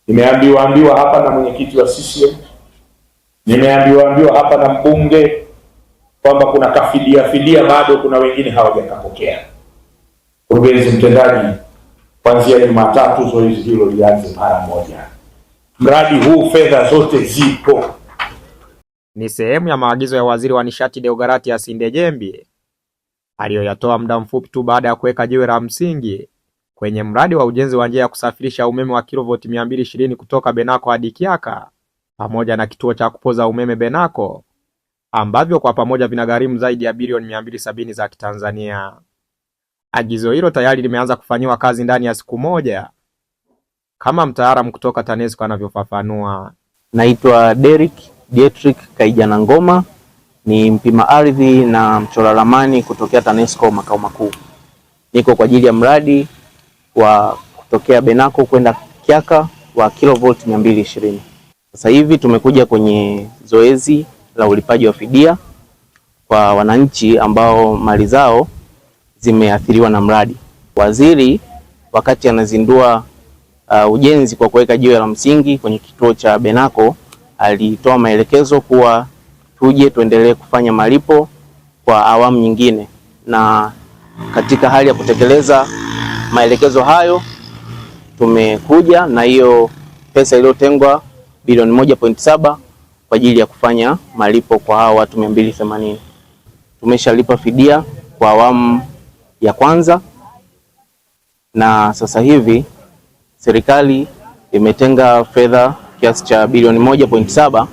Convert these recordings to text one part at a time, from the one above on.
Nimeambiwa hapa na mwenyekiti wa CCM, nimeambiwa hapa na mbunge kwamba kuna kafidia bado kuna wengine hawajakapokea. Mkurugenzi mtendaji, kuanzia Jumatatu zoezi hilo lianze mara moja. Mradi huu fedha zote zipo. Ni sehemu ya maagizo ya Waziri wa Nishati Deogratias Ndejembi aliyoyatoa muda mfupi tu baada ya kuweka jiwe la msingi kwenye mradi wa ujenzi wa njia ya kusafirisha umeme wa kilovoti 220 kutoka Benako hadi Kyaka pamoja na kituo cha kupoza umeme Benako ambavyo kwa pamoja vinagharimu zaidi ya bilioni 270 za Kitanzania. Agizo hilo tayari limeanza kufanyiwa kazi ndani ya siku moja, kama mtaalamu kutoka TANESCO anavyofafanua. Naitwa Derek Dietrich Kaijana Ngoma, ni mpima ardhi na mchora ramani kutokea TANESCO makao makuu. Niko kwa ajili ya mradi wa kutokea Benako kwenda Kyaka wa kilovoti 220. Sasa hivi tumekuja kwenye zoezi la ulipaji wa fidia kwa wananchi ambao mali zao zimeathiriwa na mradi. Waziri wakati anazindua ujenzi kwa kuweka jiwe la msingi kwenye kituo cha Benako alitoa maelekezo kuwa tuendelee kufanya malipo kwa awamu nyingine, na katika hali ya kutekeleza maelekezo hayo tumekuja na hiyo pesa iliyotengwa bilioni 1.7 kwa ajili ya kufanya malipo kwa hao watu 280. Tumeshalipa fidia kwa awamu ya kwanza, na sasa hivi serikali imetenga fedha kiasi cha bilioni 1.7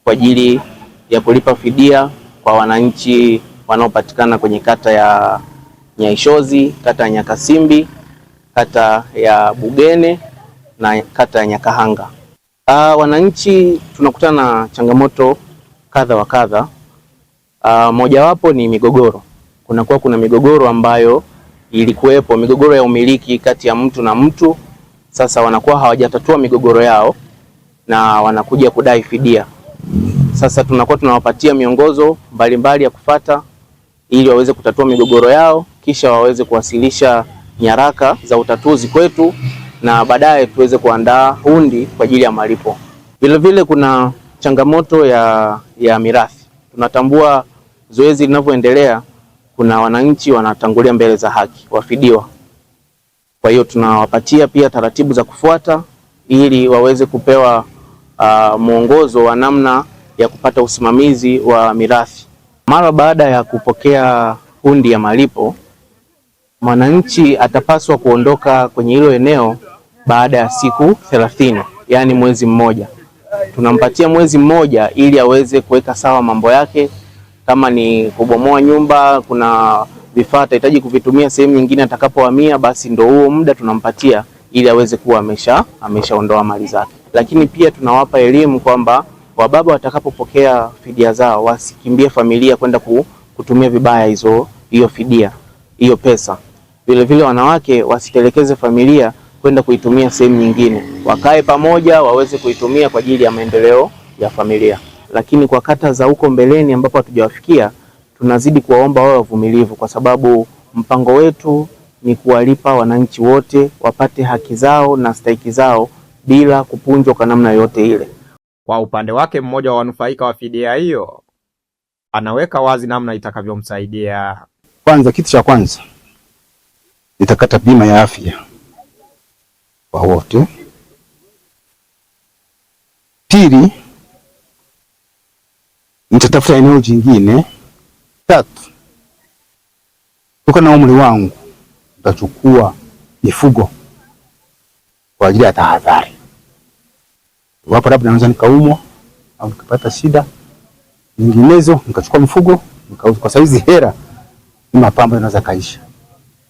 kwa ajili ya kulipa fidia kwa wananchi wanaopatikana kwenye kata ya Nyaishozi, kata ya Nyakasimbi, kata ya Bugene na kata ya Nyakahanga. Wananchi tunakutana na changamoto kadha wa kadha. Mojawapo ni migogoro. Kuna migogoro ambayo ilikuwepo, migogoro ya umiliki kati ya mtu na mtu. Sasa wanakuwa hawajatatua migogoro yao na wanakuja kudai fidia. Sasa tunakuwa tunawapatia miongozo mbalimbali ya kufata ili waweze kutatua migogoro yao, kisha waweze kuwasilisha nyaraka za utatuzi kwetu na baadaye tuweze kuandaa hundi kwa ajili ya malipo. Vile vile kuna changamoto ya mirathi. Tunatambua zoezi linavyoendelea, kuna wananchi wanatangulia mbele za haki, wafidiwa. Kwa hiyo tunawapatia pia taratibu za kufuata ili waweze kupewa mwongozo wa namna ya kupata usimamizi wa mirathi. Mara baada ya kupokea hundi ya malipo, mwananchi atapaswa kuondoka kwenye hilo eneo baada ya siku 30, yani mwezi mmoja. Tunampatia mwezi mmoja ili aweze kuweka sawa mambo yake. Kama ni kubomoa nyumba, kuna vifaa atahitaji kuvitumia sehemu nyingine atakapohamia, basi ndio huo muda tunampatia ili aweze kuwa ameshaondoa mali zake. Lakini pia tunawapa elimu kwamba wababa watakapopokea fidia zao wasikimbie familia kwenda kutumia vibaya hiyo fidia, hiyo pesa. Vile vile wanawake wasitelekeze familia kwenda kuitumia sehemu nyingine. Wakae pamoja waweze kuitumia kwa ajili ya maendeleo ya familia. Lakini kwa kata za huko mbeleni ambapo hatujawafikia, tunazidi kuwaomba wao wavumilivu, kwa sababu mpango wetu ni kuwalipa wananchi wote wapate haki zao na stahiki zao bila kupunjwa kwa namna yote ile. Kwa upande wake, mmoja wa wanufaika wa fidia hiyo anaweka wazi namna itakavyomsaidia. Kwanza, kitu cha kwanza nitakata bima ya afya kwa wote. Pili, nitatafuta eneo jingine. Tatu, kutokana na umri wangu nitachukua mifugo kwa ajili ya tahadhari. Wapo labda naweza nikaumwa au nikapata shida nyinginezo, nikachukua mifugo nikauza, kwa sababu hera ni mapambo yanaweza kaisha.